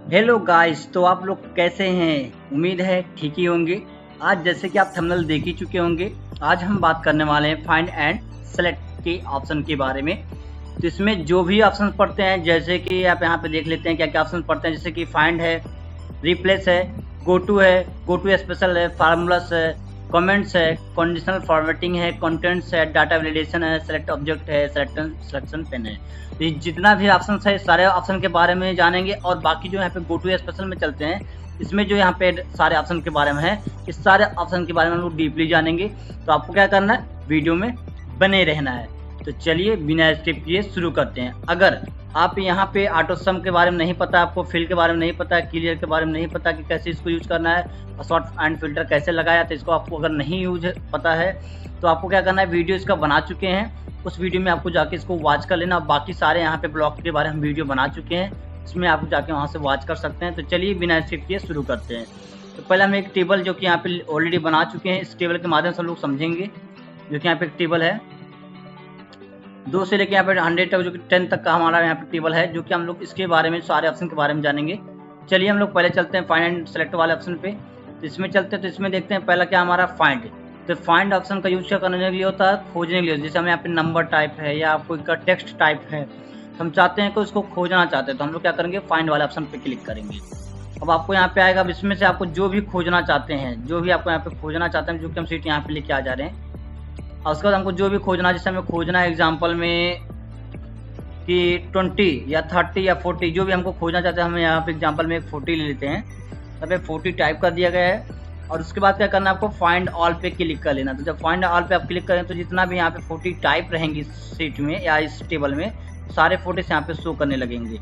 Hello guys, तो आप लोग कैसे हैं? उम्मीद है ठीक ही होंगे। आज जैसे कि आप थंबनेल देख ही चुके होंगे, आज हम बात करने वाले हैं फाइंड एंड सेलेक्ट के ऑप्शन के बारे में। तो इसमें जो भी ऑप्शन पढ़ते हैं, जैसे कि आप यहाँ पे देख लेते हैं क्या क्या ऑप्शन पढ़ते हैं। जैसे कि फाइंड है, रिप्लेस है, गो टू स्पेशल है, फार्मूलास है, कमेंट्स है, कंडीशनल फॉर्मेटिंग है, कंटेंट्स है, डाटा वैलिडेशन है, सेलेक्ट ऑब्जेक्ट है, सिलेक्शन पेन है। तो ये जितना भी ऑप्शन है, सारे ऑप्शन के बारे में जानेंगे। और बाकी जो यहाँ पे गो टू स्पेशल में चलते हैं, इसमें जो यहाँ पे सारे ऑप्शन के बारे में है, इस सारे ऑप्शन के बारे में हम लोग डीपली जानेंगे। तो आपको क्या करना है, वीडियो में बने रहना है। तो चलिए बिना स्किप किए शुरू करते हैं। अगर आप यहाँ पे ऑटो सम के बारे में नहीं पता, आपको फिल के बारे में नहीं पता, क्लियर के बारे में नहीं पता कि कैसे इसको यूज करना है और शॉर्ट एंड फिल्टर कैसे लगाया, तो इसको आपको अगर नहीं यूज पता है तो आपको क्या करना है, वीडियो इसका बना चुके हैं, उस वीडियो में आपको जाके इसको वॉच कर लेना। बाकी सारे यहाँ पे ब्लॉग के बारे में वीडियो बना चुके हैं, इसमें आप जाके वहाँ से वॉच कर सकते हैं। तो चलिए बिना स्किप किए शुरू करते हैं। तो पहले हम एक टेबल जो कि यहाँ पे ऑलरेडी बना चुके हैं, इस टेबल के माध्यम से हम लोग समझेंगे। जो कि यहाँ पे एक टेबल है, 2 से लेकर यहाँ पे 100 तक, जो कि 10 तक का हमारा यहाँ पे टेबल है, जो कि हम लोग इसके बारे में सारे ऑप्शन के बारे में जानेंगे। चलिए हम लोग पहले चलते हैं फाइंड एंड सेलेक्ट वाले ऑप्शन पे। तो इसमें चलते हैं, तो इसमें देखते हैं पहला क्या हमारा फाइंड। तो फाइंड ऑप्शन का यूज क्या करने के लिए होता है, खोजने के लिए। जैसे हमें यहाँ पे नंबर टाइप है या कोई का टेक्स्ट टाइप है, तो हम चाहते हैं कि उसको खोजना चाहते हैं, तो हम लोग क्या करेंगे, फाइंड वाले ऑप्शन पे क्लिक करेंगे। अब आपको यहाँ पे आएगा, अब इसमें से आपको जो भी खोजना चाहते हैं, जो भी आपको यहाँ पे खोजना चाहते हैं, जो कि हम सीट यहाँ पे लेके आ जा रहे हैं। और उसके बाद हमको जो भी खोजना है, जैसे हमें खोजना है एग्जाम्पल में कि 20 या 30 या 40, जो भी हमको खोजना चाहते हैं, हम यहाँ पे एग्जांपल में 40 ले लेते हैं। तब पे 40 टाइप कर दिया गया है। और उसके बाद क्या करना है, आपको फाइंड ऑल पे क्लिक कर लेना। तो जब फाइंड ऑल पे आप क्लिक करें, तो जितना भी यहाँ पे 40 टाइप रहेंगी सीट में या इस टेबल में, सारे 40 यहाँ पे शो करने लगेंगे।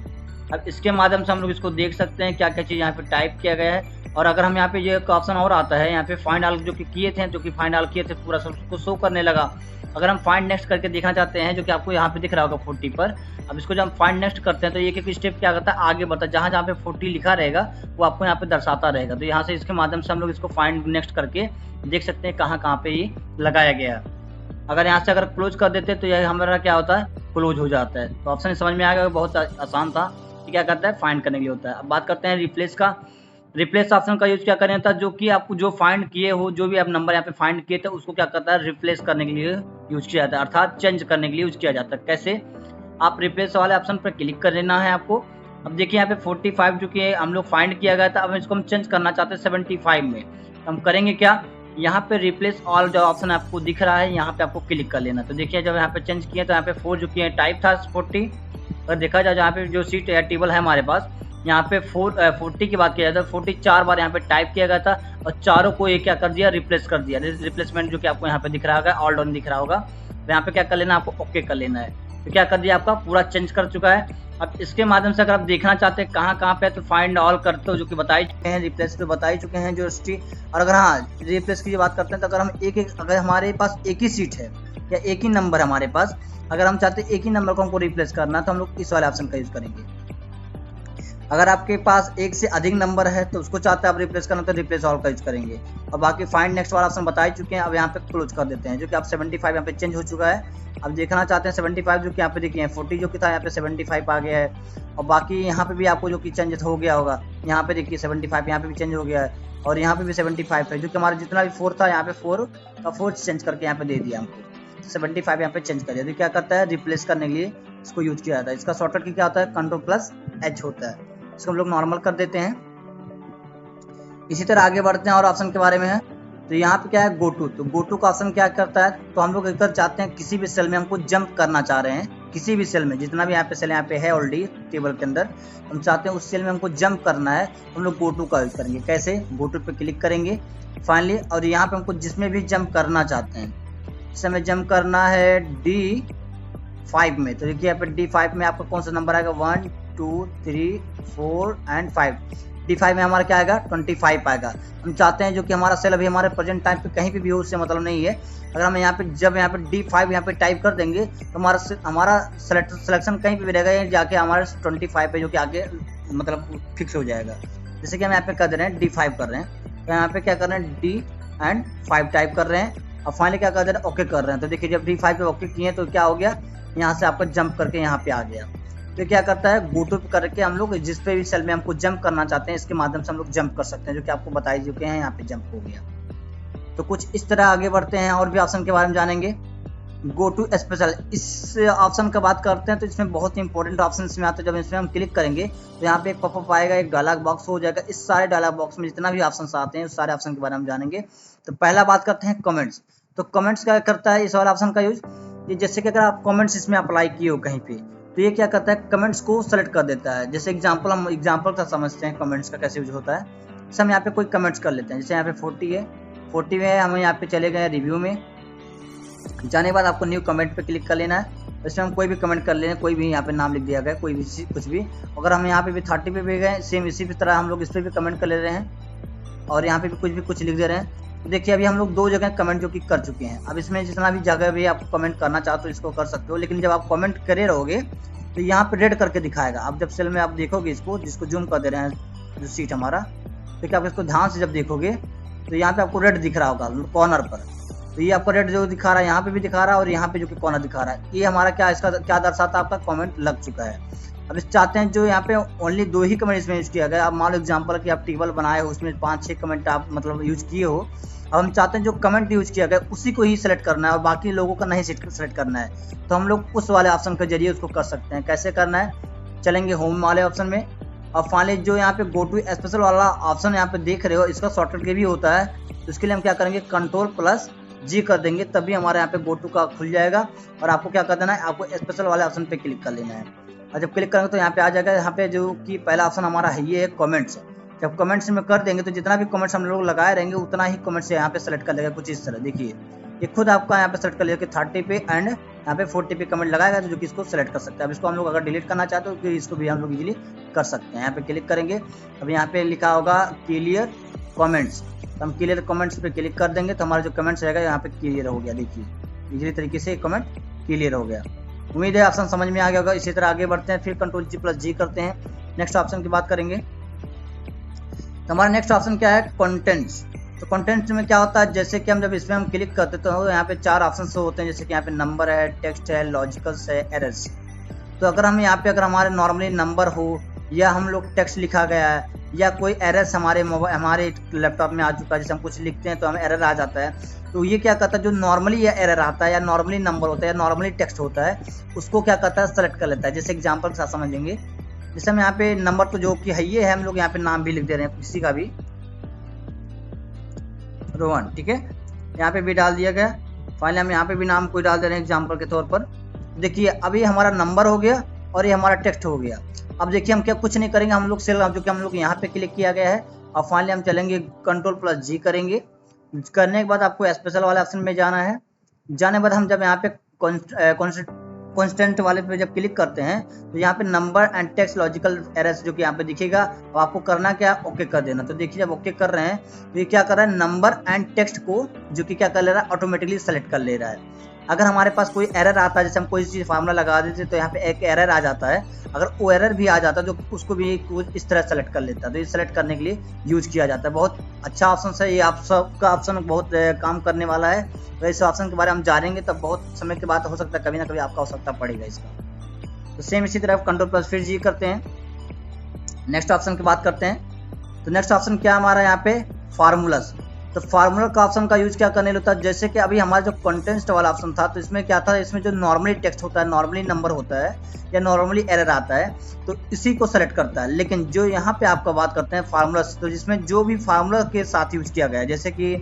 अब इसके माध्यम से हम लोग इसको देख सकते हैं क्या क्या चीज़ यहाँ पे टाइप किया गया है। और अगर हम यहाँ पे ये ऑप्शन और आता है, यहाँ पे फाइंड ऑल जो कि किए थे, जो कि फाइंड ऑल किए थे, पूरा सब उसको शो करने लगा। अगर हम फाइंड नेक्स्ट करके देखना चाहते हैं, जो कि आपको यहाँ पे दिख रहा होगा 40 पर, अब इसको जब हम फाइंड नेक्स्ट करते हैं, तो एक एक स्टेप क्या करता है, आगे बढ़ता है। जहाँ जहाँ पे 40 लिखा रहेगा वो आपको यहाँ पे दर्शाता रहेगा। तो यहाँ से इसके माध्यम से हम लोग इसको फाइंड नेक्स्ट करके देख सकते हैं कहाँ कहाँ पे ये लगाया गया। अगर यहाँ से अगर क्लोज कर देते तो यह हमारा क्या होता है, क्लोज हो जाता है। तो ऑप्शन समझ में आ गया, बहुत आसान था कि क्या करता है, फाइंड करने के लिए होता है। अब बात करते हैं रिप्लेस का। रिप्लेस ऑप्शन का यूज क्या करना था, जो कि आपको जो फाइंड किए हो, जो भी आप नंबर यहाँ पे फाइंड किए थे, उसको क्या करता है, रिप्लेस करने के लिए यूज किया जाता है, अर्थात चेंज करने के लिए यूज किया जाता है। कैसे, आप रिप्लेस वाले ऑप्शन पर क्लिक कर लेना है आपको। अब देखिए यहाँ पे 45 जो कि हम लोग फाइंड किया गया था, अब इसको हम चेंज करना चाहते हैं 75 में। तो हम करेंगे क्या, यहाँ पे रिप्लेस ऑल जो ऑप्शन आपको दिख रहा है, यहाँ पे आपको क्लिक कर लेना। तो देखिए जब यहाँ पे चेंज किया, तो यहाँ पे 4 जो कि टाइप था 40, अगर देखा जाए जहाँ पे जो सीट या टेबल है हमारे पास, यहाँ पे 40 की बात किया जाए तो 40 4 बार यहाँ पे टाइप किया गया था, और चारों को ये क्या कर दिया, रिप्लेस कर दिया। रिप्लेसमेंट जो कि आपको यहाँ पे दिख रहा होगा, ऑल डाउन दिख रहा होगा, तो यहाँ पे क्या कर लेना, आपको ओके कर लेना है। तो क्या कर दिया, आपका पूरा चेंज कर चुका है। अब इसके माध्यम से अगर आप देखना चाहते हैं कहाँ कहाँ पे है, तो फाइंड ऑल करते हो, जो कि बता ही चुके हैं, रिप्लेस तो बता ही चुके हैं जो स्टी। और अगर हाँ रिप्लेस की बात करते हैं, तो अगर हम अगर हमारे पास एक ही सीट है या एक ही नंबर हमारे पास, अगर हम चाहते हैं एक ही नंबर को हमको रिप्लेस करना, तो हम लोग इस वाले ऑप्शन का यूज करेंगे। अगर आपके पास एक से अधिक नंबर है, तो उसको चाहते हैं आप रिप्लेस करना, तो रिप्लेस ऑल का यूज करेंगे। और बाकी फाइंड नेक्स्ट वाला ऑप्शन बता ही चुके हैं। अब यहाँ पे क्लोज कर देते हैं, जो कि आप 75 यहाँ पे चेंज हो चुका है। अब देखना चाहते हैं 75, जो कि यहाँ पे देखिए 40 जो कि था, यहाँ पे 75 आ गया है। और बाकी यहाँ पे भी आपको जो कि चेंज हो गया होगा, यहाँ पे देखिए 75 यहाँ पे भी चेंज हो गया है, और यहाँ पे भी 75 है, जो कि हमारा जितना भी 4 था, यहाँ पे 4 का 4 चेंज करके यहाँ पे दे दिया हमको। 75 यहाँ पे चेंज कर दिया। तो क्या करता है, रिप्लेस करने के लिए इसको यूज किया जाता है। इसका शॉर्टकट की क्या होता है, Ctrl+H होता है। इसको हम लोग नॉर्मल कर देते हैं। इसी तरह आगे बढ़ते हैं और ऑप्शन के बारे में है। तो यहाँ पे क्या है, गो टू। तो गो टू का ऑप्शन क्या करता है, तो हम लोग अगर चाहते हैं किसी भी सेल में हमको जंप करना चाह रहे हैं, किसी भी सेल में, जितना भी यहाँ पे सेल यहाँ पे है ऑलरेडी टेबल के अंदर, हम चाहते हैं उस सेल में हमको जंप करना है, हम लोग गो टू का यूज करेंगे। कैसे, गो टू पे क्लिक करेंगे फाइनली, और यहाँ पे हमको जिसमें भी जंप करना चाहते हैं, जैसे हमें जंप करना है D5 में, तो देखिए यहाँ पे D5 में आपका कौन सा नंबर आएगा, 1 2 3 4 एंड 5। D5 में हमारा क्या आएगा, 25 आएगा। हम चाहते हैं जो कि हमारा सेल अभी हमारे प्रेजेंट टाइम पे कहीं भी हो, उससे मतलब नहीं है। अगर हम यहाँ पे जब यहाँ पे D5 यहाँ पे टाइप कर देंगे, तो हमारा सिलेक्शन कहीं पे भी रहेगा, जाके हमारे 25 पे जो कि आगे मतलब फिक्स हो जाएगा। जैसे कि हम यहाँ पे कर रहे हैं D5 कर रहे हैं, तो यहाँ पे क्या कर रहे हैं, D5 टाइप कर रहे हैं, और फाइनली क्या कर रहे हैं, ओके कर रहे हैं। तो देखिए जब D5 पे ओके किए तो क्या हो गया, यहाँ से आपका जंप करके यहाँ पे आ गया। तो क्या करता है, गो टू करके हम लोग जिस पे भी सेल में हमको जंप करना चाहते हैं इसके माध्यम से हम लोग जंप कर सकते हैं, जो कि आपको बता चुके हैं, यहाँ पे जंप हो गया। तो कुछ इस तरह आगे बढ़ते हैं और भी ऑप्शन के बारे में जानेंगे। गो टू स्पेशल, इस ऑप्शन का बात करते हैं तो इसमें बहुत ही इंपॉर्टेंट ऑप्शन इसमें आता है। जब इसमें हम क्लिक करेंगे तो यहाँ पे एक पॉपअप आएगा, एक डायलॉग बॉक्स हो जाएगा। इस सारे डायलॉग बॉक्स में जितना भी ऑप्शन आते हैं उस सारे ऑप्शन के बारे में हम जानेंगे। तो पहला बात करते हैं कमेंट्स। तो कमेंट्स क्या करता है इस वाला ऑप्शन का यूज, कि जैसे कि अगर आप कमेंट्स इसमें अप्लाई किए हो कहीं पे, तो ये क्या करता है, कमेंट्स को सेलेक्ट कर देता है। जैसे एग्जांपल, हम एग्जांपल का समझते हैं कमेंट्स का कैसे यूज होता है। जैसे हम यहाँ पे कोई कमेंट्स कर लेते हैं, जैसे यहाँ पे 40 है, 40 में हम यहाँ पे चले गए रिव्यू में। जाने के बाद आपको न्यू कमेंट पे क्लिक कर लेना है। इसमें हम कोई भी कमेंट कर लेना, कोई भी यहाँ पे नाम लिख दिया गया, कोई भी कुछ भी। अगर हम यहाँ पे भी 30 पे भी गए, सेम इसी तरह हम लोग इस पर भी कमेंट कर ले रहे हैं और यहाँ पे भी कुछ लिख दे रहे हैं। तो देखिए अभी हम लोग 2 जगह कमेंट जो कि कर चुके हैं। अब इसमें जितना भी जगह भी आप कमेंट करना चाहते हो इसको कर सकते हो, लेकिन जब आप कमेंट करे रहोगे तो यहाँ पे रेड करके दिखाएगा। आप जब सेल में आप देखोगे इसको, जिसको जूम कर दे रहे हैं जो सीट हमारा, तो क्या आप इसको ध्यान से जब देखोगे तो यहाँ पे आपको रेड दिख रहा होगा कॉर्नर पर। तो ये आपका रेड जो दिखा रहा है यहाँ पे भी दिखा रहा है और यहाँ पे जो कि कॉर्नर दिखा रहा है, ये हमारा क्या, इसका क्या दर्शाता है, आपका कमेंट लग चुका है। अब इस चाहते हैं जो यहाँ पे ओनली 2 ही कमेंट इसमें यूज किया गया। आप मान लो एग्जांपल कि आप टेबल बनाए हो, उसमें 5-6 कमेंट आप मतलब यूज किए हो। अब हम चाहते हैं जो कमेंट यूज किया गया उसी को ही सिलेक्ट करना है और बाकी लोगों का नहीं सिलेक्ट करना है। तो हम लोग उस वाले ऑप्शन के जरिए उसको कर सकते हैं। कैसे करना है, चलेंगे होम वाले ऑप्शन में और फाइनली जो यहाँ पे गो टू स्पेशल वाला ऑप्शन यहाँ पे देख रहे हो, इसका शॉर्टकट के भी होता है। तो इसके लिए हम क्या करेंगे, Ctrl+G कर देंगे, तभी हमारे यहाँ पे गो टू का खुल जाएगा। और आपको क्या कर देना है, आपको स्पेशल वाले ऑप्शन पे क्लिक कर लेना है। और जब क्लिक करेंगे तो यहाँ पे आ जाएगा, यहाँ पे जो कि पहला ऑप्शन हमारा है ये है कमेंट्स। जब कमेंट्स में कर देंगे तो जितना भी कमेंट्स हम लोग लगाए रहेंगे उतना ही कमेंट्स यहाँ पे सेलेक्ट कर लेगा। कुछ इस तरह देखिए, ये खुद आपका यहाँ पे सेलेक्ट कर लेगा कि 30 पे एंड यहाँ पे 40 पे कमेंट लगाएगा, जो कि इसको सेलेक्ट कर सकते हैं। अब इसको हम लोग अगर डिलीट करना चाहते हो तो इसको भी हम लोग इजीली कर सकते हैं। यहाँ पे क्लिक करेंगे, अब यहाँ पे लिखा होगा क्लियर कमेंट्स, तो हम क्लियर कमेंट्स पे क्लिक कर देंगे तो हमारा जो कमेंट्स रहेगा यहाँ पे क्लियर हो गया। देखिए इजीली तरीके से कमेंट क्लियर हो गया। उम्मीद है ऑप्शन समझ में आ गया होगा। इसी तरह आगे बढ़ते हैं, फिर Ctrl+G करते हैं, नेक्स्ट ऑप्शन की बात करेंगे। तो हमारा नेक्स्ट ऑप्शन क्या है, कंटेंट्स। तो कंटेंट्स में क्या होता है, जैसे कि हम जब इसमें हम क्लिक करते तो यहाँ पे 4 ऑप्शन होते हैं, जैसे कि यहाँ पे नंबर है, टेक्स्ट है, लॉजिकल्स है, एरर्स। तो अगर हम यहाँ पे अगर हमारे नॉर्मली नंबर हो या हम लोग टेक्स्ट लिखा गया है या कोई एरर्स हमारे लैपटॉप में आ चुका है, जैसे हम कुछ लिखते हैं तो हमें एरर आ जाता है, तो ये क्या करता है, जो नॉर्मली एरर आता है या नॉर्मली नंबर होता है या नॉर्मली टेक्स्ट होता है उसको क्या करता है, सेलेक्ट कर लेता है। जैसे एग्जाम्पल के साथ समझेंगे, जैसे हम यहाँ पे नंबर तो जो कि है ये है, हम लोग यहाँ पे नाम भी लिख दे रहे हैं किसी का भी, रोहन, ठीक है, यहाँ पे भी डाल दिया गया। फाइनली हम यहाँ पे भी नाम कोई डाल दे रहे हैं एग्जाम्पल के तौर पर। देखिए अभी हमारा नंबर हो गया और ये हमारा टेक्स्ट हो गया। अब देखिए हम क्या कुछ नहीं करेंगे, हम लोग सेल जो कि हम लोग यहाँ पे क्लिक किया गया है और फाइनली हम चलेंगे Ctrl+G करेंगे। करने के बाद आपको स्पेशल वाले ऑप्शन में जाना है। जाने के बाद हम जब यहाँ पे कॉन्स्टेंट वाले पे जब क्लिक करते हैं तो यहाँ पे number and text logical errors जो कि यहाँ पे दिखेगा, तो आपको करना क्या, ओके कर देना। तो देखिए जब ओके कर रहे हैं तो ये क्या कर रहा है, नंबर एंड टेक्स्ट को जो कि क्या कर ले रहा है, ऑटोमेटिकली सेलेक्ट कर ले रहा है। अगर हमारे पास कोई एरर आता है, जैसे हम कोई चीज़ फार्मूला लगा देते तो यहाँ पे एक एरर आ जाता है, अगर वो एरर भी आ जाता है तो उसको भी इस तरह सेलेक्ट कर लेता है। तो ये सेलेक्ट करने के लिए यूज किया जाता है। बहुत अच्छा ऑप्शन है ये, आप सबका ऑप्शन बहुत काम करने वाला है। तो इस ऑप्शन के बारे में हम जानेंगे तब बहुत समय के बाद हो सकता है कभी ना कभी आपका आवश्यकता पड़ेगा इसका। तो सेम इसी तरह Ctrl+G करते हैं, नेक्स्ट ऑप्शन की बात करते हैं। तो नेक्स्ट ऑप्शन क्या हमारा यहाँ पे, फार्मूलास। तो फार्मूला का ऑप्शन का यूज क्या करने होता है, जैसे कि अभी हमारा जो कंटेंट वाला ऑप्शन था तो इसमें क्या था, इसमें जो नॉर्मली टेक्स्ट होता है, नॉर्मली नंबर होता है या नॉर्मली एरर आता है तो इसी को सेलेक्ट करता है। लेकिन जो यहाँ पे आपका बात करते हैं फार्मूला, तो जिसमें जो भी फार्मूला के साथ यूज किया गया है, जैसे कि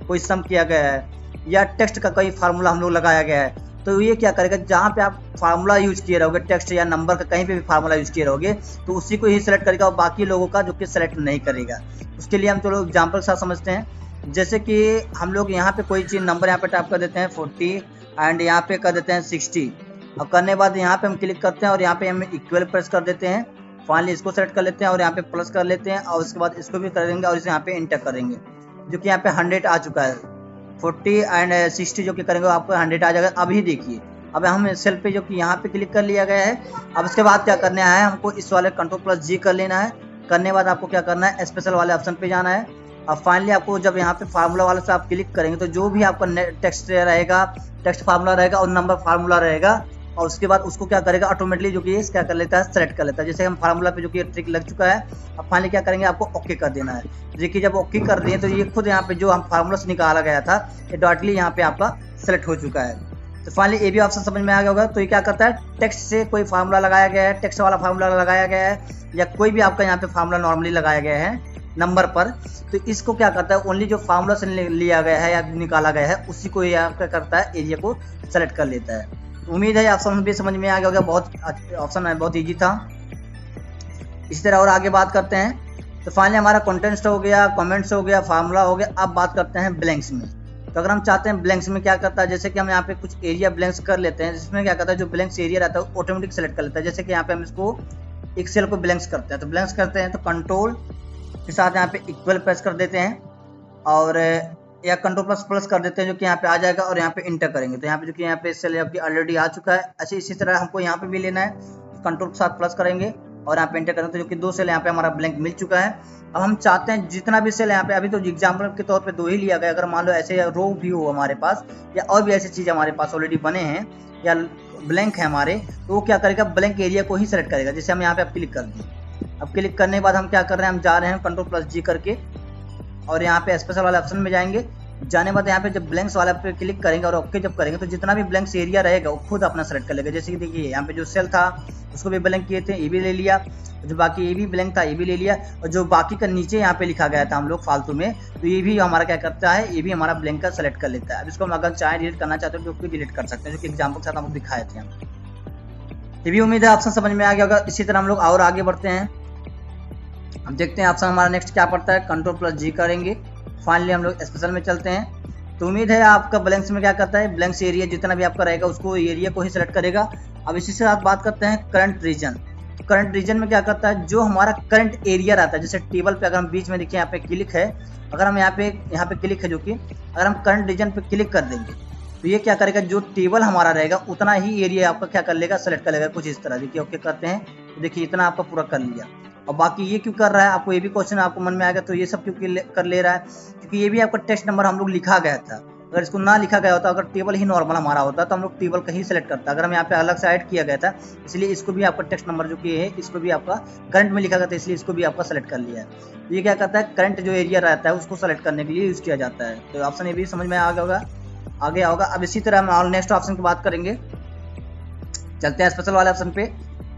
कोई सम किया गया है या टेक्स्ट का कोई फार्मूला हम लोग लगाया गया है, तो ये क्या करेगा, जहाँ पे आप फार्मूला यूज किए रहोगे, टेक्स्ट या नंबर का कहीं पे भी फार्मूला यूज किए रहोगे तो उसी को ही सिलेक्ट करेगा और बाकी लोगों का जो कि सिलेक्ट नहीं करेगा। उसके लिए हम चलो एग्जाम्पल के साथ समझते हैं। जैसे कि हम लोग यहाँ पे कोई चीज़ नंबर यहाँ पे टाइप कर देते हैं 40 एंड यहाँ पे कर देते हैं 60। अब करने के बाद यहाँ पे हम क्लिक करते हैं और यहाँ पे हम इक्वल प्रेस कर देते हैं। फाइनली इसको सेलेक्ट कर लेते हैं और यहाँ पे प्लस कर लेते हैं और उसके बाद इसको भी कर देंगे और इसे यहाँ पे इंटर करेंगे, जो कि यहाँ पे 100 आ चुका है। 40 एंड 60 जो कि करेंगे आपको 100 आ जाएगा। अभी देखिए अब हम सेल पे जो कि यहाँ पे क्लिक कर लिया गया है। अब इसके बाद क्या करना है, हमको इस वाले Ctrl+G कर लेना है। करने के बाद आपको क्या करना है, स्पेशल वाले ऑप्शन पे जाना है। अब फाइनली आपको जब यहाँ पे फार्मूला वाले से आप क्लिक करेंगे तो जो भी आपका टेक्स्ट रहेगा, टेक्स्ट फार्मूला रहेगा और नंबर फार्मूला रहेगा, और उसके बाद उसको क्या करेगा ऑटोमेटिकली जो कि क्या कर लेता है सेलेक्ट कर लेता है। जैसे हम फार्मूला पे जो कि ट्रिक लग चुका है, अब फाइनली क्या करेंगे आपको ओके कर देना है। देखिए जब ओके कर दिए तो ये खुद यहाँ पे जो हम फार्मूला से निकाला गया था ये डायरेक्टली यहाँ पे आपका सेलेक्ट हो चुका है। तो फाइनली ये भी ऑप्शन समझ में आ गया होगा। तो ये क्या करता है, टेक्स्ट से कोई फार्मूला लगाया गया है, टेक्स्ट वाला फार्मूला लगाया गया है या कोई भी आपका यहाँ पे फार्मूला नॉर्मली लगाया गया है नंबर पर, तो इसको क्या करता है ओनली जो फार्मूला से लिया गया है या निकाला गया है उसी को ये क्या करता है एरिया को सेलेक्ट कर लेता है। उम्मीद है ऑप्शन भी समझ में आ गया होगा, बहुत ऑप्शन है, बहुत ईजी था। इसी तरह और आगे बात करते हैं। तो फाइनली हमारा कंटेंट्स हो गया, कमेंट्स हो गया, फार्मूला हो गया। अब बात करते हैं ब्लैंक्स में। तो अगर हम चाहते हैं ब्लैंक्स में क्या करता है, जैसे कि हम यहाँ पे कुछ एरिया ब्लैंक्स कर लेते हैं, जिसमें क्या करता है जो ब्लैंक्स एरिया रहता है ऑटोमेटिक सेलेक्ट कर लेता है। जैसे कि यहाँ पे हम इसको एक सेल को ब्लैंक्स करते हैं, तो ब्लैंक्स करते हैं तो कंट्रोल के साथ यहाँ पे इक्वल प्रेस कर देते हैं और या कंट्रोल प्लस कर देते हैं जो कि यहाँ पे आ जाएगा और यहाँ पे इंटर करेंगे तो यहाँ पे जो कि यहाँ पे सेल आपकी ऑलरेडी आ चुका है। ऐसे इसी तरह हमको यहाँ पे भी लेना है, कंट्रोल के साथ प्लस करेंगे और यहाँ पे इंटर करेंगे तो जो कि 2 सेल यहाँ पे हमारा ब्लैंक मिल चुका है। अब हम चाहते हैं जितना भी सेल यहाँ पे, अभी तो एग्जाम्पल के तौर पे 2 ही लिया गया, अगर मान लो ऐसे रो भी हो हमारे पास या और भी ऐसी चीज़ हमारे पास ऑलरेडी बने हैं या ब्लैंक है हमारे, तो वो क्या करेगा ब्लैंक एरिया को ही सेलेक्ट करेगा। जैसे हम यहाँ पे अब क्लिक कर दिए, अब क्लिक करने के बाद हम क्या कर रहे हैं, हम जा रहे हैं कंट्रोल+G करके और यहाँ पे स्पेशल वाले ऑप्शन में जाएंगे। जाने बाद यहाँ पे जब ब्लैंक्स वाला पे क्लिक करेंगे और ओके जब करेंगे तो जितना भी ब्लैंक्स एरिया रहेगा वो खुद अपना सेलेक्ट कर लेगा। जैसे कि देखिए यहाँ पे जो सेल था उसको भी ब्लैंक किए थे, ये भी ले लिया, जो बाकी ये भी ब्लैंक था ये भी ले लिया, और जो बाकी का नीचे यहाँ पे लिखा गया था हम लोग फालतू में, तो ये भी हमारा क्या करता है, ये भी हमारा ब्लैंक का सेलेक्ट कर लेता है। अब इसको हम अगर चाहे डिलीट करना चाहते हो तो डिलीट कर सकते हैं, जो कि एग्जाम्पल के साथ हम दिखाए थे हम। ये भी उम्मीद है ऑप्शन समझ में आ गया होगा। इसी तरह हम लोग और आगे बढ़ते हैं। हम देखते हैं ऑप्शन हमारा नेक्स्ट क्या पड़ता है, कंट्रोल+G करेंगे। फाइनली हम लोग स्पेशल में चलते हैं। तो उम्मीद है आपका ब्लैंक्स में क्या करता है, ब्लैंक्स एरिया जितना भी आपका रहेगा उसको एरिया को ही सेलेक्ट करेगा। अब इसी से आप बात करते हैं करंट रीजन। करंट रीजन में क्या करता है, जो हमारा करंट एरिया रहता है, जैसे टेबल पे अगर हम बीच में देखिए यहाँ पे क्लिक है, अगर हम यहाँ पे क्लिक है जो कि अगर हम करंट रीजन पे क्लिक कर देंगे तो ये क्या करेगा, जो टेबल हमारा रहेगा उतना ही एरिया आपका क्या कर लेगा, सेलेक्ट कर लेगा कुछ इस तरह। देखिए ओके करते हैं तो देखिए इतना आपका पूरा कर लिया। और बाकी ये क्यों कर रहा है, आपको ये भी क्वेश्चन आपको मन में आएगा, तो ये सब क्यों कर ले रहा है, क्योंकि ये भी आपका टेक्स्ट नंबर हम लोग लिखा गया था। अगर इसको ना लिखा गया होता, अगर टेबल ही नॉर्मल हमारा होता तो हम लोग टेबल का ही सेलेक्ट करता। अगर हम यहाँ पे अलग से ऐड किया गया था इसलिए इसको भी आपका टेक्स्ट नंबर जो कि है इसको भी आपका करंट में लिखा गया था, इसलिए इसको भी आपका सेलेक्ट कर लिया है। ये क्या करता है, करंट जो एरिया रहता है उसको सेलेक्ट करने के लिए यूज किया जाता है। तो ऑप्शन ये भी समझ में आ गया होगा, आगे होगा। अब इसी तरह हम नेक्स्ट ऑप्शन की बात करेंगे, चलते हैं स्पेशल वाले ऑप्शन पे।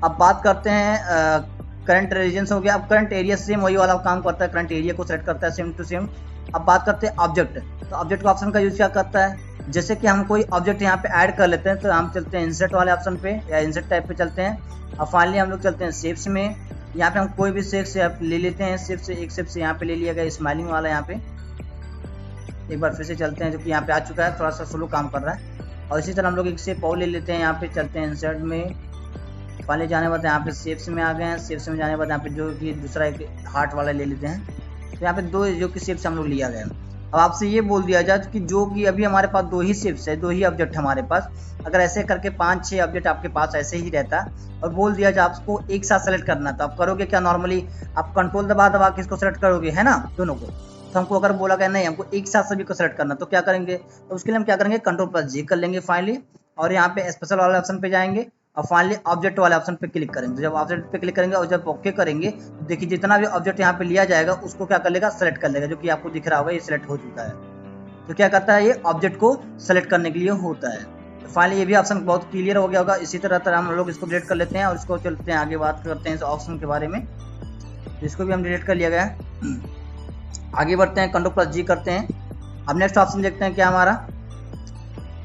अब बात करते हैं करंट रीजन हो गया। अब करंट एरिया सेम वही वाला काम करता है, करंट एरिया को सेलेक्ट करता है सेम टू सेम। अब बात करते हैं ऑब्जेक्ट। तो ऑब्जेक्ट का ऑप्शन का यूज क्या करता है, जैसे कि हम कोई ऑब्जेक्ट यहाँ पे ऐड कर लेते हैं तो हम चलते हैं इंसर्ट वाले ऑप्शन पे या इंसर्ट टाइप पे चलते हैं। अब फाइनली हम लोग चलते हैं शेप्स में। यहाँ पे हम कोई भी शेप से ले लेते हैं, शेप से एक शेप से यहाँ पे ले लिया गया स्माइलिंग वाला। यहाँ पे एक बार फिर से चलते हैं जो कि यहाँ पे आ चुका है, थोड़ा सा स्लो काम कर रहा है। और इसी तरह हम लोग एक शेप और ले लेते हैं, यहाँ पे चलते हैं इंसर्ट में। पहले जाने बाद यहाँ पे शेप्स में आ गए हैं, शेप्स में जाने बाद यहाँ पे जो कि दूसरा एक हार्ट वाला ले लेते हैं। तो यहाँ पे 2 जो कि शेप्स हम लोग लिया गया। अब आपसे ये बोल दिया जाए कि जो कि अभी हमारे पास 2 ही शेप्स है, 2 ही ऑब्जेक्ट हमारे पास, अगर ऐसे करके 5-6 ऑब्जेक्ट आपके पास ऐसे ही रहता और बोल दिया जाए आपको एक साथ सेलेक्ट करना, तो आप करोगे क्या, नॉर्मली आप कंट्रोल दबा के इसको सेलेक्ट करोगे, है ना, दोनों को। तो हमको अगर बोला गया नहीं हमको एक साथ सभी को सेलेक्ट करना, तो क्या करेंगे, तो उसके लिए हम क्या करेंगे, कंट्रोल+G कर लेंगे फाइनली, और यहाँ पे स्पेशल वाले ऑप्शन पे जाएंगे और फाइनली ऑब्जेक्ट वाले ऑप्शन पे क्लिक करेंगे। तो जब ऑब्जेक्ट पे क्लिक करेंगे और जब ओके करेंगे तो देखिए जितना भी ऑब्जेक्ट यहाँ पे लिया जाएगा उसको क्या कर लेगा, सेलेक्ट कर लेगा, जो कि आपको दिख रहा होगा ये सिलेक्ट हो चुका है। तो क्या करता है, ये ऑब्जेक्ट को सेलेक्ट करने के लिए होता है। तो फाइनली ये भी ऑप्शन बहुत क्लियर हो गया होगा। इसी तरह हम लोग इसको डिलीट कर लेते हैं और इसको चलते हैं आगे, बात करते हैं इस ऑप्शन के बारे में। इसको भी हम डिलीट कर लिया गया। आगे बढ़ते हैं, कंट्रोल+G करते हैं। अब नेक्स्ट ऑप्शन देखते हैं क्या हमारा।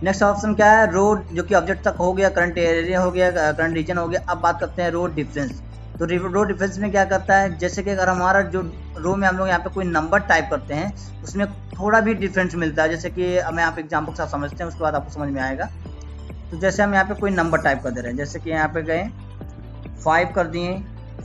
नेक्स्ट ऑप्शन क्या है, रो, जो कि ऑब्जेक्ट तक हो गया, करंट एरिया हो गया, करंट रीजन हो गया। अब बात करते हैं रो डिफरेंस। तो रो डिफरेंस में क्या करता है, जैसे कि अगर हमारा जो रो में हम लोग यहाँ पे कोई नंबर टाइप करते हैं उसमें थोड़ा भी डिफरेंस मिलता है, जैसे कि हम यहाँ पे एग्जाम्पल के साथ समझते हैं, उसके बाद आपको समझ में आएगा। तो जैसे हम यहाँ पे कोई नंबर टाइप कर दे रहे हैं, जैसे कि यहाँ पे गए 5 कर दिए,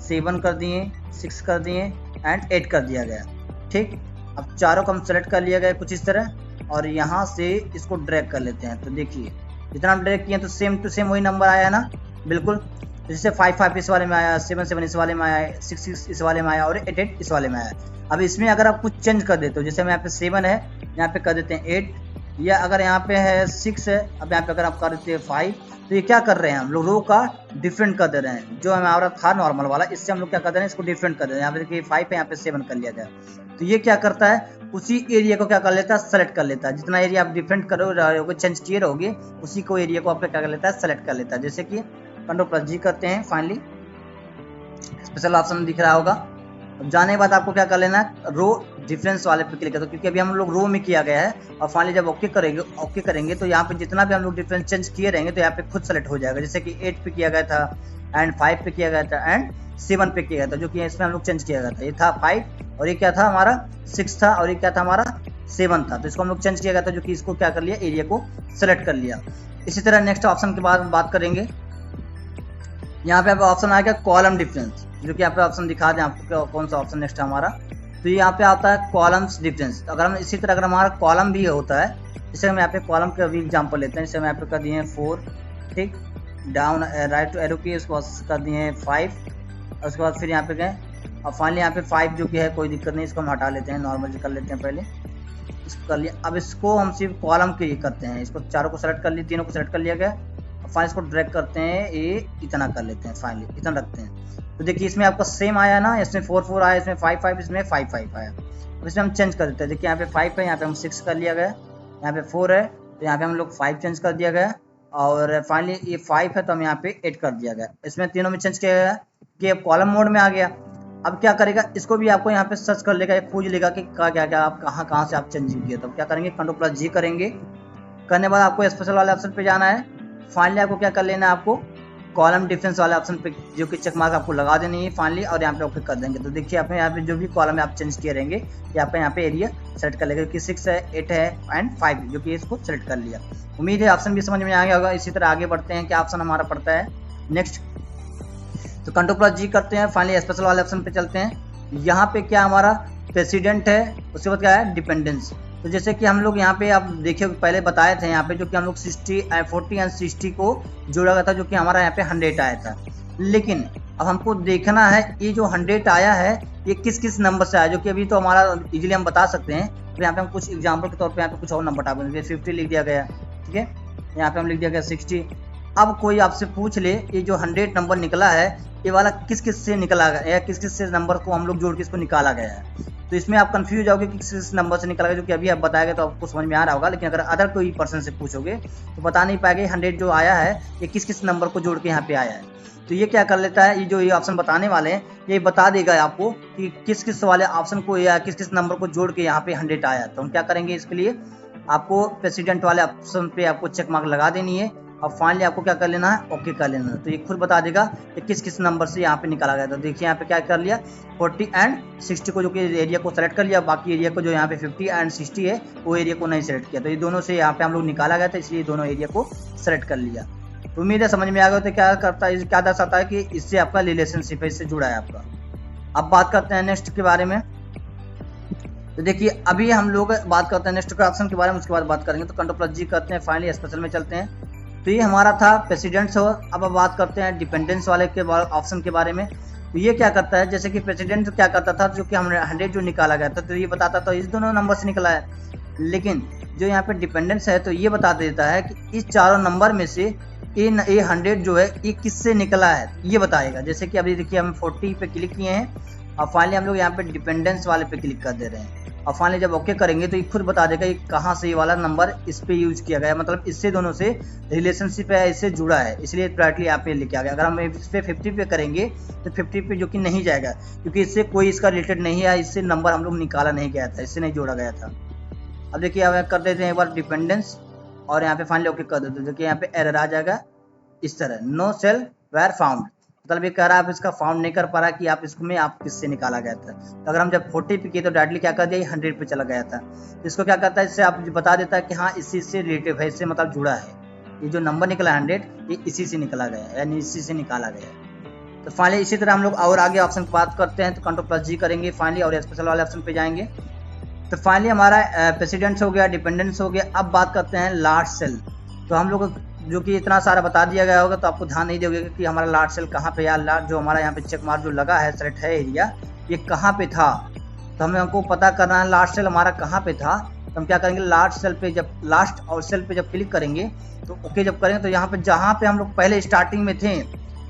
7 कर दिए, 6 कर दिए एंड 8 कर दिया गया, ठीक। अब चारों को हम सेलेक्ट कर लिया गया कुछ इस तरह, और यहाँ से इसको ड्रैग कर लेते हैं। तो देखिए जितना हम ड्रैग किए तो सेम टू सेम वही नंबर आया ना, बिल्कुल। जैसे 5 इस वाले में आया, 7 इस वाले में आया, 6 इस वाले में आया और 8 इस वाले में आया। अब इसमें अगर आप कुछ चेंज कर देते हो, जैसे हम यहाँ पे 7 है, यहाँ पे कर देते हैं 8, या अगर यहाँ पे है 6 है, अब यहाँ पे अगर आप कर देते हैं 5, तो ये क्या कर रहे हैं हम लोग रो का डिफरेंट कर दे रहे हैं। जो हमारा था नॉर्मल वाला, इससे हम लोग क्या कर दे रहे हैं, इसको डिफरेंट कर दे रहे हैं। यहाँ पे देखिए 5 है, यहाँ पे 7 कर लिया गया। तो ये क्या करता है, उसी एरिया को क्या कर लेता है, सेलेक्ट कर लेता है। जितना एरिया आप डिफरेंट करो रहोगे, चेंज किए रहोगे, उसी को एरिया को आपका क्या कर लेता है, सेलेक्ट कर लेता है। जैसे कि Ctrl+G करते हैं, फाइनली स्पेशल ऑप्शन दिख रहा होगा। जाने के बाद आपको क्या कर लेना है, रो डिफरेंस वाले पे क्लिक कर दो, क्योंकि अभी हम लोग रो में किया गया है। और फाइनली जब ओके करेंगे तो यहाँ पे जितना भी हम लोग डिफरेंस चेंज किए रहेंगे तो यहाँ पे खुद सेलेक्ट हो जाएगा। जैसे कि 8 पे किया गया था, एंड 5 पे किया गया था, एंड 7 पे किया गया था, जो कि इसमें हम लोग चेंज किया गया था। ये था 5 और ये क्या था हमारा 6 था, और ये क्या था हमारा 7 था। तो इसको हम लोग चेंज किया गया था, जो कि इसको क्या कर लिया, एरिया को सेलेक्ट कर लिया। इसी तरह नेक्स्ट ऑप्शन के बाद बात करेंगे। यहाँ पे ऑप्शन आएगा कॉलम डिफरेंस, जो कि यहाँ पे ऑप्शन दिखा दें आपको कौन सा ऑप्शन नेक्स्ट है हमारा। तो यहाँ पे आता है कॉलम्स डिफरेंस। अगर हम इसी तरह अगर हमारा कॉलम भी होता है, जैसे हम यहाँ पे कॉलम का भी एग्जांपल लेते हैं। जैसे हम यहाँ पे कर दिए 4, ठीक, डाउन राइट टू एरो की, उसके बाद कर दिए 5, और उसके बाद फिर यहाँ पे गए, और फाइनली यहाँ पे 5 जो कि है कोई दिक्कत नहीं, इसको हम हटा लेते हैं, नॉर्मल कर लेते हैं पहले, इसको कर लिया। अब इसको हम सिर्फ कॉलम के करते हैं, इसको चारों को सेलेक्ट कर लिए, तीनों को सेलेक्ट कर लिया गया। फाइनली इसको ड्रैग करते हैं, ये इतना कर लेते हैं, फाइनली इतना रखते हैं। तो देखिए इसमें आपका सेम आया ना, इसमें 4 4 आया, इसमें 5 5, इसमें 5 5 आया। तो इसमें हम चेंज कर देते हैं। देखिए यहाँ पे 5 है, यहाँ पे हम 6 कर लिया गया, यहाँ पे 4 है तो यहाँ पे हम लोग 5 चेंज कर दिया गया, और फाइनली ये 5 है तो हम यहाँ पे 8 कर दिया गया। इसमें तीनों में चेंज किया गया कि अब कॉलम मोड में आ गया। अब क्या करेगा, इसको भी आपको यहाँ पे सर्च कर लेगा, खोज लेगा कि क्या क्या आप कहाँ से आप चेंजिंग किए। तो क्या करेंगे, Ctrl+G करेंगे। करने बाद आपको स्पेशल वाले ऑप्शन पे जाना है। फाइनली आपको क्या कर लेना है, आपको कॉलम डिफरेंस वाले ऑप्शन पे जो कि चेक मार्क आपको लगा देनी है फाइनली, और यहाँ पे ओके कर देंगे। तो देखिए आपने यहाँ पे जो भी कॉलम आप चेंज किए रहेंगे, ये आपका यहाँ पे एरिया सेलेक्ट कर लेगा कि 6 है, 8 है एंड 5, जो कि इसको सेलेक्ट कर लिया। उम्मीद है ऑप्शन भी समझ में आ गया होगा। इसी तरह आगे बढ़ते हैं, क्या ऑप्शन हमारा पड़ता है नेक्स्ट। तो Ctrl+G करते हैं, फाइनली स्पेशल वाले ऑप्शन पे चलते हैं। यहाँ पे क्या हमारा प्रेसिडेंट है, उसके बाद क्या है डिपेंडेंस। तो जैसे कि हम लोग यहाँ पे आप देखिए पहले बताए थे यहाँ पे, जो कि हम लोग 40 एंड 60 को जोड़ा गया था, जो कि हमारा यहाँ पे 100 आया था। लेकिन अब हमको देखना है ये जो 100 आया है ये किस किस नंबर से आया, जो कि अभी तो हमारा इजीली हम बता सकते हैं। तो यहाँ पे हम कुछ एग्जाम्पल के तौर पे यहाँ पे कुछ और नंबर टाइप देंगे, 50 लिख दिया गया, ठीक है, यहाँ पे हम लिख दिया गया 60। अब कोई आपसे पूछ ले ये जो 100 नंबर निकला है ये वाला किस किस से निकला गया, या किस किस से नंबर को हम लोग जोड़ के इसको निकाला गया है। तो इसमें आप कंफ्यूज जाओगे कि किस नंबर से निकला गया, जो कि अभी आप बताएंगे तो आपको समझ में आ रहा होगा। लेकिन अगर अदर कोई पर्सन से पूछोगे तो बता नहीं पाएंगे 100 जो आया है ये किस किस नंबर को जोड़ के यहाँ पे आया है। तो ये क्या कर लेता है, ये जो ये ऑप्शन बताने वाले हैं ये बता देगा आपको कि किस किस वाले ऑप्शन को या किस किस नंबर को जोड़ के यहाँ पे 100 आया। तो हम क्या करेंगे, इसके लिए आपको प्रेसिडेंट वाले ऑप्शन पे आपको चेक मार्क लगा देनी है, और फाइनली आपको क्या कर लेना है, ओके कर लेना है। तो ये खुद बता देगा कि किस किस नंबर से यहाँ पे निकाला गया। तो देखिए यहाँ पे क्या कर लिया, 40 एंड 60 को जो कि एरिया को सेलेक्ट कर लिया, बाकी एरिया को जो यहाँ पे 50 एंड 60 है वो एरिया को नहीं सेलेक्ट किया। तो ये दोनों से यहाँ पे हम लोग निकाला गया था, इसलिए दोनों एरिया को सेलेक्ट कर लिया। तो उम्मीद है समझ में आ गया। तो क्या करता है, क्या दर्शाता है कि इससे आपका रिलेशनशिप है, इससे जुड़ा है आपका। अब बात करते हैं नेक्स्ट के बारे में। तो देखिए अभी हम लोग बात करते हैं नेक्स्ट के ऑप्शन के बारे में, उसके बाद बात करेंगे। तो Ctrl+G करते हैं, फाइनली स्पेशल में चलते हैं। तो ये हमारा था प्रेसिडेंट्स। और अब बात करते हैं डिपेंडेंस वाले के ऑप्शन के बारे में। तो ये क्या करता है, जैसे कि प्रेसिडेंट क्या करता था, जो कि हमने 100 जो निकाला गया था तो ये बताता था इस दोनों नंबर से निकला है। लेकिन जो यहाँ पे डिपेंडेंस है तो ये बता देता है कि इस चारों नंबर में से ये 100 जो है ये किससे निकला है, ये बताएगा। जैसे कि अभी देखिए हम 40 पे क्लिक किए हैं, और फाइनली हम लोग यहाँ पे डिपेंडेंस वाले पे क्लिक कर दे रहे हैं, और फाइनली जब ओके करेंगे तो ये खुद बता देगा ये कहाँ से ये वाला नंबर इस पे यूज किया गया है, मतलब इससे दोनों से रिलेशनशिप है, इससे जुड़ा है, इसलिए डायरेक्टली यहाँ पे लिखा गया। अगर हम इस पे 50 पे करेंगे तो 50 पे जो कि नहीं जाएगा, क्योंकि इससे कोई इसका रिलेटेड नहीं है, इससे नंबर हम लोग निकाला नहीं गया था, इससे नहीं जोड़ा गया था। अब देखिए अब कर देते हैं एक बार डिपेंडेंस, और यहाँ पे फाइनली ओके कर देते हैं। देखिए यहाँ पे एरर आ जाएगा इस तरह, नो सेल वेयर फाउंड, मतलब ये कह रहा है आप इसका फाउंड नहीं कर पा रहा कि आप इसमें आप किससे निकाला गया था। तो अगर हम जब 40 पे किए तो डायरेक्टली क्या कर दिया, 100 पे चला गया था। तो इसको क्या करता है, इससे आप बता देता है कि हाँ इससे रिलेटिव है, इससे मतलब जुड़ा है, ये जो नंबर निकला 100 ये इसी से निकला गया है, यानी इसी से निकाला गया है। तो फाइनली इसी तरह हम लोग और आगे ऑप्शन की बात करते हैं। तो Ctrl+G करेंगे फाइनली, और स्पेशल वाले ऑप्शन पे जाएंगे। तो फाइनली हमारा प्रेसिडेंट्स हो गया, डिपेंडेंस हो गया। अब बात करते हैं लार्ज सेल। तो हम लोग जो कि इतना सारा बता दिया गया होगा तो आपको ध्यान नहीं दोगे कि हमारा लार्ज सेल कहाँ पे, या लार्ज जो हमारा यहाँ पे चेक मार्क जो लगा है सेलेक्ट है एरिया, ये कहाँ पे था। तो हमें हमको पता करना है लार्ज सेल हमारा कहाँ पे था। तो हम क्या करेंगे, लास्ट सेल पे जब लास्ट और सेल पे जब क्लिक करेंगे तो ओके जब करेंगे तो यहाँ पे जहाँ पे हम लोग पहले स्टार्टिंग में थे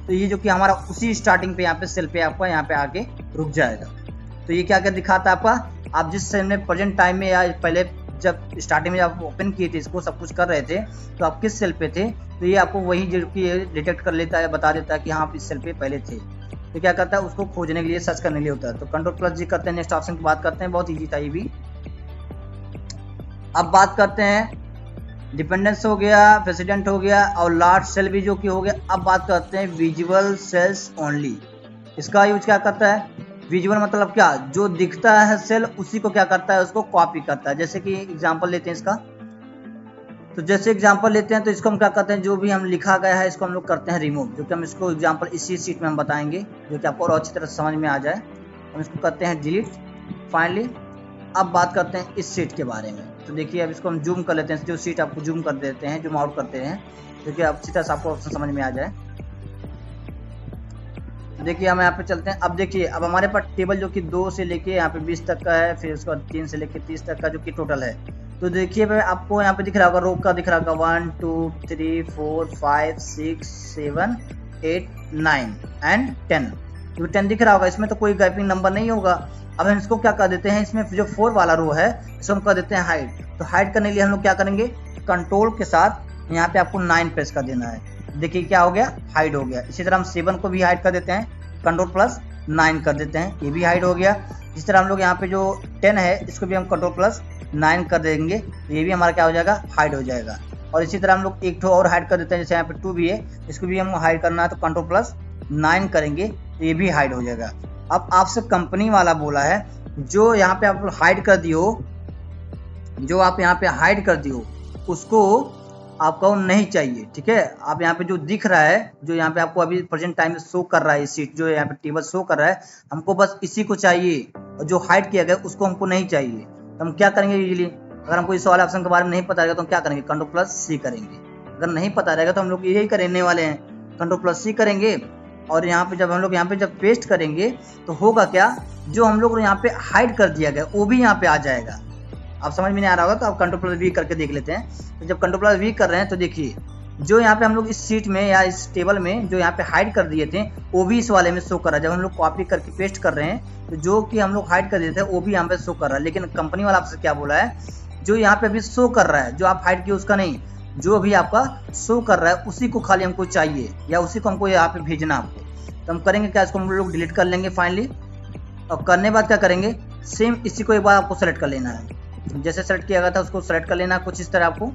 तो ये जो कि हमारा उसी स्टार्टिंग पे यहाँ पे सेल पे आपका यहाँ पे आके रुक जाएगा। तो ये क्या क्या दिखाता है आपका, आप जिस सेल में प्रेजेंट टाइम में या पहले जब स्टार्टिंग में आप ओपन किए थे इसको सब कुछ कर रहे थे तो आप किस सेल पे थे, तो ये आपको वही जो कि डिटेक्ट कर लेता है, बता देता है कि हाँ आप इस सेल पे पहले थे। तो क्या करता है, उसको खोजने के लिए, सर्च करने के लिए होता है। तो कंट्रोल+G करते हैं, नेक्स्ट ऑप्शन की बात करते हैं, बहुत ईजी था ये भी। अब बात करते हैं, डिपेंडेंस हो गया, प्रेसिडेंट हो गया और लार्ज सेल भी जो कि हो गया। अब बात करते हैं विजुअल सेल्स ओनली। इसका यूज क्या करता है, विजुअल मतलब क्या, जो दिखता है सेल उसी को क्या करता है, उसको कॉपी करता है। जैसे कि एग्जांपल लेते हैं इसका, तो जैसे एग्जांपल लेते हैं तो इसको हम क्या करते हैं, जो भी हम लिखा गया है इसको हम लोग करते हैं रिमूव, जो कि हम इसको एग्जांपल इसी शीट में हम बताएंगे जो कि आपको और अच्छी तरह समझ में आ जाए। हम इसको करते हैं डिलीट फाइनली। अब बात करते हैं इस शीट के बारे में। तो देखिए अब इसको हम जूम कर लेते हैं, जो शीट आपको जूम कर देते हैं, जूम आउट करते हैं, क्योंकि अब अच्छी तरह से आपको ऑप्शन समझ में आ जाए। देखिए हम यहाँ पे चलते हैं। अब देखिए अब हमारे पास टेबल जो कि 2 से लेके यहाँ पे 20 तक का है, फिर उसके बाद 3 से लेके 30 तक का जो कि टोटल है। तो देखिए भाई आपको यहाँ पे दिख रहा होगा, रो का दिख रहा होगा 1 2 3 4 5 6 7 8 9 एंड 10। तो 10 दिख रहा होगा, इसमें तो कोई गैपिंग नंबर नहीं होगा। अब हम इसको क्या कर देते हैं, इसमें जो 4 वाला रो है इसको हम कर देते हैं हाइड। तो हाइड करने के लिए हम लोग क्या करेंगे, कंट्रोल के साथ यहाँ पे आपको 9 प्रेस कर देना है। देखिए क्या हो गया, हाइड हो गया। इसी तरह हम 7 को भी हाइड कर देते हैं, कंट्रोल+9 कर देते हैं, ये भी हाइड हो गया। इस तरह हम लोग यहाँ पे जो 10 है इसको भी हम कंट्रोल+9 कर देंगे, तो ये भी हमारा क्या हो जाएगा, हाइड हो जाएगा। और इसी तरह हम लोग एक ठो और हाइड कर देते हैं, जैसे यहाँ पे 2 भी है, इसको भी हम हाइड करना है तो कंट्रोल+9 करेंगे तो ये भी हाइड हो जाएगा। अब आपसे कंपनी वाला बोला है, जो यहाँ पे आप हाइड कर दियो, जो आप यहाँ पे हाइड कर दियो उसको आपको नहीं चाहिए, ठीक है। आप यहाँ पे जो दिख रहा है, जो यहाँ पे आपको अभी प्रेजेंट टाइम में शो कर रहा है, सीट जो यहाँ पे टेबल शो कर रहा है, हमको बस इसी को चाहिए, और जो हाइड किया गया उसको हमको नहीं चाहिए। तो हम क्या करेंगे, यूजुअली अगर हमको इस वाले ऑप्शन के बारे में नहीं पता रहेगा तो हम क्या करेंगे, कंट्रोल+C करेंगे। अगर नहीं पता रहेगा तो हम लोग यही करने वाले हैं, कंट्रोल+C करेंगे। और यहाँ पे जब हम लोग यहाँ पे जब पेस्ट करेंगे तो होगा क्या, जो हम लोग यहाँ पे हाइड कर दिया गया वो भी यहाँ पे आ जाएगा। आप समझ में नहीं आ रहा होगा तो आप कंट्रोल+V करके देख लेते हैं। तो जब कंट्रोल+V कर रहे हैं तो देखिए जो यहाँ पे हम लोग इस सीट में या इस टेबल में जो यहाँ पे हाइड कर दिए थे वो भी इस वाले में शो कर रहा है। जब हम लोग कॉपी करके पेस्ट कर रहे हैं तो जो कि हम लोग हाइड कर दिए थे वो भी यहाँ पे शो कर रहा है। लेकिन कंपनी वाला आपसे क्या बोला है, जो यहाँ पे अभी शो कर रहा है, जो आप हाइड किए उसका नहीं, जो अभी आपका शो कर रहा है उसी को खाली हमको चाहिए, या उसी को हमको यहाँ पे भेजना आपको। तो हम करेंगे क्या, इसको हम लोग डिलीट कर लेंगे फाइनली। और करने बाद क्या करेंगे, सेम इसी को एक बार आपको सेलेक्ट कर लेना है, जैसे सेलेक्ट किया गया था उसको सेलेक्ट कर लेना, कुछ इस तरह आपको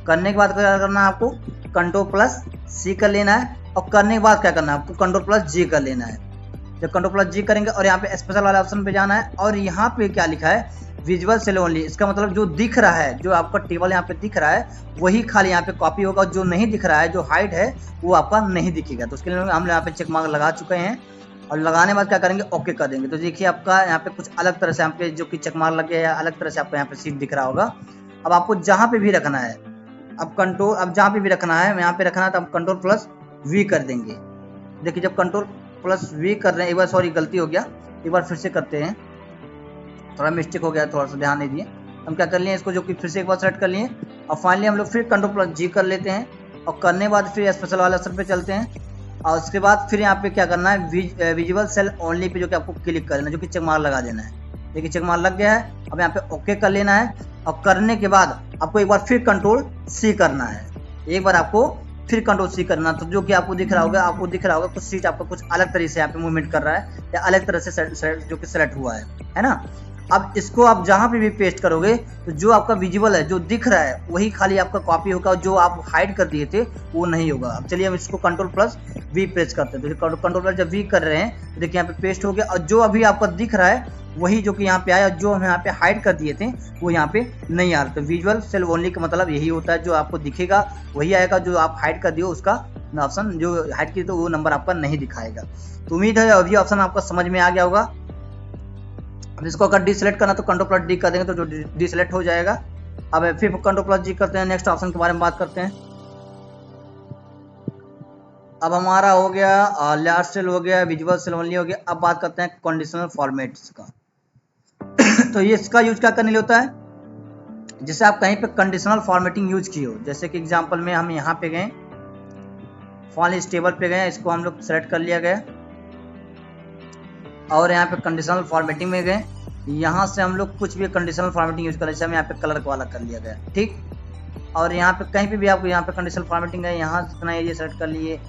करने के बाद क्या करना है, आपको कंट्रोल+C कर लेना है। और करने के बाद क्या करना है, आपको कंट्रोल+G कर लेना है। जब कंट्रोल+G करेंगे और यहाँ पे स्पेशल वाले ऑप्शन पे जाना है, और यहाँ पे क्या लिखा है, विजुअल सेल ओनली। इसका मतलब जो दिख रहा है, जो आपका टेबल यहाँ पे दिख रहा है वही खाली यहाँ पे कॉपी होगा, जो नहीं दिख रहा है, जो हाइड है वो आपका नहीं दिखेगा। तो उसके लिए हम यहाँ पे चेक मार्क लगा चुके हैं, और लगाने बाद क्या करेंगे, ओके कर देंगे। तो देखिए आपका यहाँ पे कुछ अलग तरह से यहाँ पे जो कि चेक मार्क लग गया है, अलग तरह से आपको यहाँ पे सीट दिख रहा होगा। अब आपको जहाँ पे भी रखना है, अब जहाँ पे भी रखना है, यहाँ पे रखना है तो आप कंट्रोल+V कर देंगे। देखिए जब कंट्रोल+V कर रहे हैं, एक बार सॉरी गलती हो गया, एक बार फिर से करते हैं, थोड़ा मिस्टेक हो गया, थोड़ा सा ध्यान नहीं दिए। हम क्या कर लिए, इसको जो कि फिर से एक बार सेलेक्ट कर लिए, और फाइनली हम लोग फिर कंट्रोल+G कर लेते हैं। और करने के बाद फिर स्पेशल वाले ऑप्शन पे चलते हैं, और उसके बाद फिर यहाँ पे क्या करना है, विजुअल सेल ओनली पे जो कि आपको क्लिक करना है, जो कि चेक मार्क लगा देना है। देखिए चेक मार्क लग गया है, अब यहाँ पे ओके कर लेना है। और करने के बाद आपको एक बार फिर कंट्रोल+C करना है, एक बार आपको फिर कंट्रोल+C करना। तो जो कि आपको दिख रहा होगा कुछ सीट आपका कुछ अलग तरीके से यहाँ पे मूवमेंट कर रहा है, या अलग तरह से जो कि सेलेक्ट हुआ है ना। अब इसको आप जहाँ पे भी पेस्ट करोगे तो जो आपका विजुअल है, जो दिख रहा है वही खाली आपका कॉपी होगा, जो आप हाइड कर दिए थे वो नहीं होगा। अब चलिए हम इसको कंट्रोल+V प्रेस करते हैं। तो कंट्रोल जब V कर रहे हैं तो देखिए यहाँ पे पेस्ट हो गया, और जो अभी आपका दिख रहा है वही जो कि यहाँ पे आया, जो हम यहाँ पे हाइड कर दिए थे वो यहाँ पे नहीं आ रहा। तो विजुअल सेल ओनली का मतलब यही होता है, जो आपको दिखेगा वही आएगा, जो आप हाइड कर दियो उसका ऑप्शन, जो हाइड किए तो वो नंबर आपका नहीं दिखाएगा। तो उम्मीद है अभी ऑप्शन आपका समझ में आ गया होगा। अब इसको अगर डिसेलेक्ट करना तो कंट्रोल+D कर देंगे तो जो डिसेलेक्ट हो जाएगा। अब फिर कंट्रोल+G करते हैं, नेक्स्ट ऑप्शन के बारे में बात करते हैं। अब हमारा हो गया लार्ज सेल हो गया, विजुअल सेल ओनली हो गया। अब बात करते हैं कंडीशनल फॉर्मेट्स का। तो ये इसका यूज क्या करने लिए होता है, जैसे आप कहीं पे कंडीशनल फॉर्मेटिंग यूज किए हो, जैसे कि एग्जांपल में हम यहाँ पे गए, फॉल इस टेबल पे गए, इसको हम लोग सेलेक्ट कर लिया गया और यहाँ पे कंडीशनल फॉर्मेटिंग में गए, यहाँ से हम लोग कुछ भी कंडीशनल फॉर्मेटिंग यूज करें, जैसे हम यहाँ पे कलर वाला कर लिया गया, ठीक। और यहाँ पे कहीं पे भी आपको यहाँ पे कंडीशनल फॉर्मेटिंग है, यहाँ से इतना एरिया सेलेक्ट कर लिए,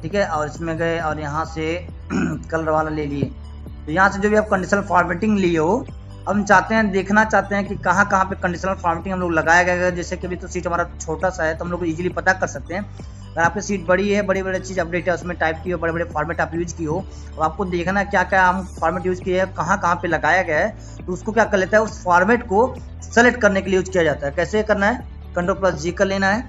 ठीक है, और इसमें गए और यहाँ से कलर वाला ले लिए। तो यहाँ से जो भी आप कंडीशनल फॉर्मेटिंग लिए हो, अब हम चाहते हैं देखना चाहते हैं कि कहाँ कहाँ पे कंडीशनल फॉर्मेटिंग हम लोग लगाया गया है। जैसे कि अभी तो सीट हमारा छोटा सा है तो हम लोग इजीली पता कर सकते हैं। अगर आपकी सीट बड़ी है, बड़ी बड़ी चीज़ अपडेट है, उसमें टाइप की हो, बड़े बड़े फॉर्मेट आप यूज की हो, तो आपको देखना क्या क्या हम फॉर्मेट यूज किए हैं, कहाँ कहाँ पे लगाया गया है, तो उसको क्या कर लेता है, उस फॉर्मेट को सेलेक्ट करने के लिए यूज किया जाता है। कैसे करना है, Ctrl+G कर लेना है,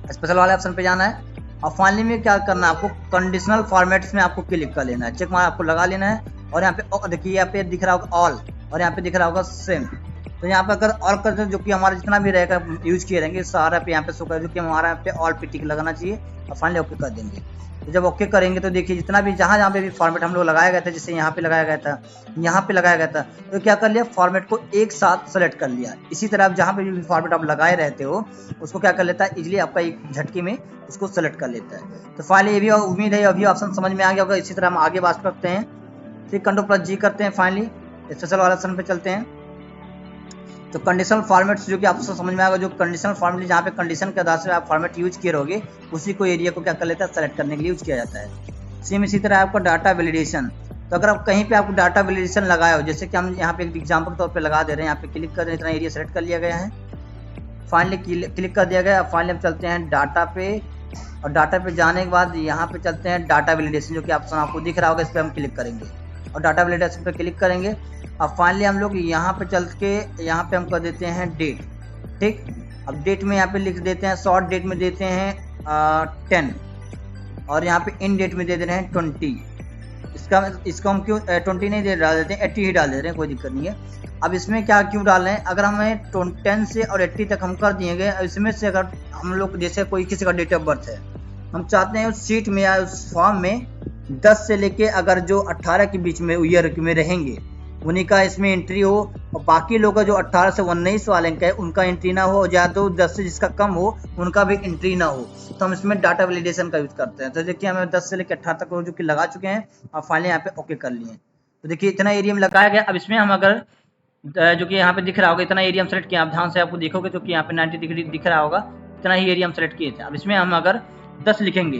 स्पेशल वाले ऑप्शन पे जाना है और फाइनली में क्या करना है, आपको कंडीशनल फॉर्मेट्स में आपको क्लिक कर लेना है, चेक मार्क आपको लगा लेना है। और यहाँ पे देखिए, यहाँ पे दिख रहा होगा ऑल और यहाँ पे दिख रहा होगा सेम। तो यहाँ पे अगर ऑल करते हैं, जो कि हमारा जितना भी रहेगा यूज किए रहेंगे सारा पे यहाँ पे शो कर, जो कि हमारा यहाँ पे ऑल पे टिक लगाना चाहिए और फाइनली ओके कर देंगे। तो जब ओके करेंगे तो देखिए जितना भी जहाँ जहाँ पे भी फॉर्मेट हम लोग लगाया गया था, जैसे यहाँ पे लगाया गया था, यहाँ पे लगाया गया था, तो क्या कर लिया, फॉर्मेट को एक साथ सेलेक्ट कर लिया। इसी तरह आप जहाँ पे भी फॉर्मेट आप लगाए रहते हो उसको क्या कर लेता है, इजीली आपका एक झटके में उसको सेलेक्ट कर लेता है। तो फाइनली ये भी उम्मीद है अभी ऑप्शन समझ में आ गया होगा। इसी तरह हम आगे बात करते हैं, फिर Ctrl+G करते हैं, फाइनली स्पेशल वाला ऑप्शन पे चलते हैं। तो कंडीशनल फॉर्मेट्स जो कि आपको समझ में आएगा, जो कंडीशनल फॉर्मेट जहाँ पे कंडीशन के आधार से आप फॉर्मेट यूज किए रहोगे, उसी को एरिया को क्या कर लेता है, सेलेक्ट करने के लिए यूज किया जाता है। सेम इसी तरह आपका डाटा वैलिडेशन। तो अगर आप कहीं पे आपको डाटा वैलिडेशन लगाए हो, जैसे कि हम यहाँ पे एक एग्जाम्पल के तौर पे लगा दे रहे हैं, यहाँ पे क्लिक कर रहे हैं, इतना एरिया सेलेक्ट कर लिया गया है, फाइनली क्लिक कर दिया गया। फाइनली हम चलते हैं डाटा पे और डाटा पे जाने के बाद यहाँ पे चलते हैं डाटा वैलिडेशन, जो कि ऑप्शन आपको दिख रहा होगा, इस पर हम क्लिक करेंगे और डाटा वैलिडेशन पे क्लिक करेंगे। अब फाइनली हम लोग यहाँ पे चल के यहाँ पे हम कर देते हैं डेट, ठीक। अब डेट में यहाँ पे लिख देते हैं, शॉर्ट डेट में देते हैं 10 और यहाँ पे इन डेट में दे दे रहे हैं 20। इसका हम क्यों 20 नहीं डाल देते हैं, 80 ही डाल दे रहे हैं, कोई दिक्कत नहीं है। अब इसमें क्या क्यों डाल रहे हैं, अगर हमें 10 से और 80 तक हम कर दिए गए, इसमें से अगर हम लोग जैसे कोई किसी का डेट ऑफ बर्थ है, हम चाहते हैं उस सीट में या उस फॉर्म में 10 से लेके अगर जो 18 के बीच में ईयर में रहेंगे उन्हीं का इसमें एंट्री हो, और बाकी लोग जो 18 से 19 वाले का है उनका एंट्री ना हो, या तो 10 से जिसका कम हो उनका भी एंट्री ना हो। तो हम इसमें डाटा वैलिडेशन का यूज करते हैं। तो देखिए हमें 10 से लेकर 18 तक जो कि लगा चुके हैं और फाइनली यहाँ पे ओके कर लिए। तो देखिए इतना एरिया में लगाया गया। अब इसमें हम अगर जो कि यहाँ पे दिख रहा होगा, इतना एरिया हम सेलेक्ट किया, आप ध्यान से आपको देखोगे जो कि यहाँ पे 90 डिग्री दिख रहा होगा, इतना ही एरिया हम सेलेक्ट किए थे। अब इसमें हम अगर 10 लिखेंगे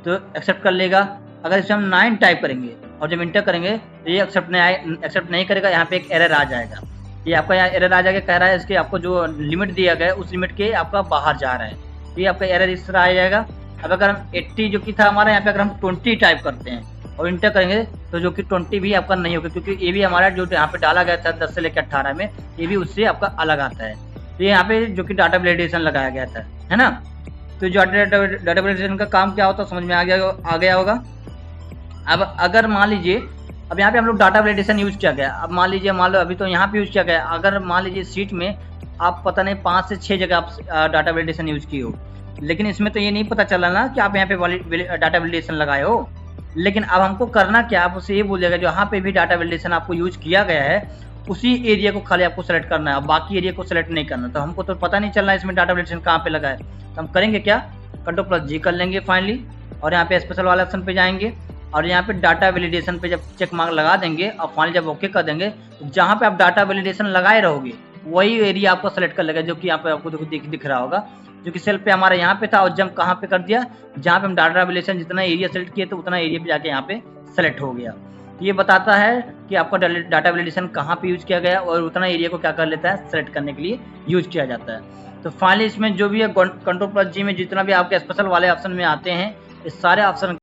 तो एक्सेप्ट कर लेगा। अगर इसमें हम 9 टाइप करेंगे और जब इंटर करेंगे तो ये एक्सेप्ट नहीं करेगा, यहाँ पे एक एरर आ जाएगा। ये आपका यहाँ एरर आ जाएगा, कह रहा है इसके आपको जो लिमिट दिया गया है उस लिमिट के आपका बाहर जा रहा है, तो ये आपका एरर इस तरह आ जाएगा। अब अगर हम 80 जो कि था हमारा, यहाँ पे अगर हम 20 टाइप करते हैं और इंटर करेंगे तो जो कि 20 भी आपका नहीं होगा, क्योंकि ये भी हमारा जो यहाँ पे डाला गया था 10 से लेकर 18 में, ये भी उससे आपका अलग आता है। तो यहाँ पे जो कि डाटा वैलिडेशन लगाया गया था, है ना। तो जो डाटा वैलिडेशन का काम क्या होता है समझ में आ गया होगा। अब अगर मान लीजिए, अब यहाँ पे हम लोग डाटा वैलिडेशन यूज किया गया, अब मान लीजिए मान लो अभी तो यहाँ पे यूज किया गया, अगर मान लीजिए सीट में आप पता नहीं 5 से 6 जगह आप डाटा वैलिडेशन यूज किए हो, लेकिन इसमें तो ये नहीं पता चला ना कि आप यहाँ पे डाटा वैलिडेशन लगाए हो। लेकिन अब हमको करना क्या, आप उसे ये बोलिएगा जहाँ पे भी डाटा वैलिडेशन आपको यूज किया गया है उसी एरिया को खाली आपको सेलेक्ट करना है, बाकी एरिया को सेलेक्ट नहीं करना। तो हमको तो पता नहीं चल रहा है इसमें डाटा वैलिडेशन कहाँ पे लगा है, तो हम करेंगे क्या, Ctrl+G कर लेंगे फाइनली और यहाँ पे स्पेशल वाले ऑप्शन पे जाएंगे और यहाँ पे डाटा वैलिडेशन पे जब चेक मार्क लगा देंगे और फाइनली जब ओके कर देंगे, जहाँ पे आप डाटा वैलिडेशन लगाए रहोगे वही एरिया आपको सेलेक्ट कर लेगा, जो कि यहाँ पे आपको दिख रहा होगा, जो कि सेल पे हमारा यहाँ पे था और जब कहाँ पे कर दिया, जहाँ पे हम डाटा वैलिडेशन जितना एरिया सेलेक्ट किए तो उतना एरिया पे जाके यहाँ पे सेलेक्ट हो गया। तो ये बताता है कि आपका डाटा वैलिडेशन कहाँ पे यूज किया गया और उतना एरिया को क्या कर लेता है, सेलेक्ट करने के लिए यूज किया जाता है। तो फाइनली इसमें जो भी है Ctrl+G में जितना भी आपके स्पेशल वाले ऑप्शन में आते हैं, इस सारे ऑप्शन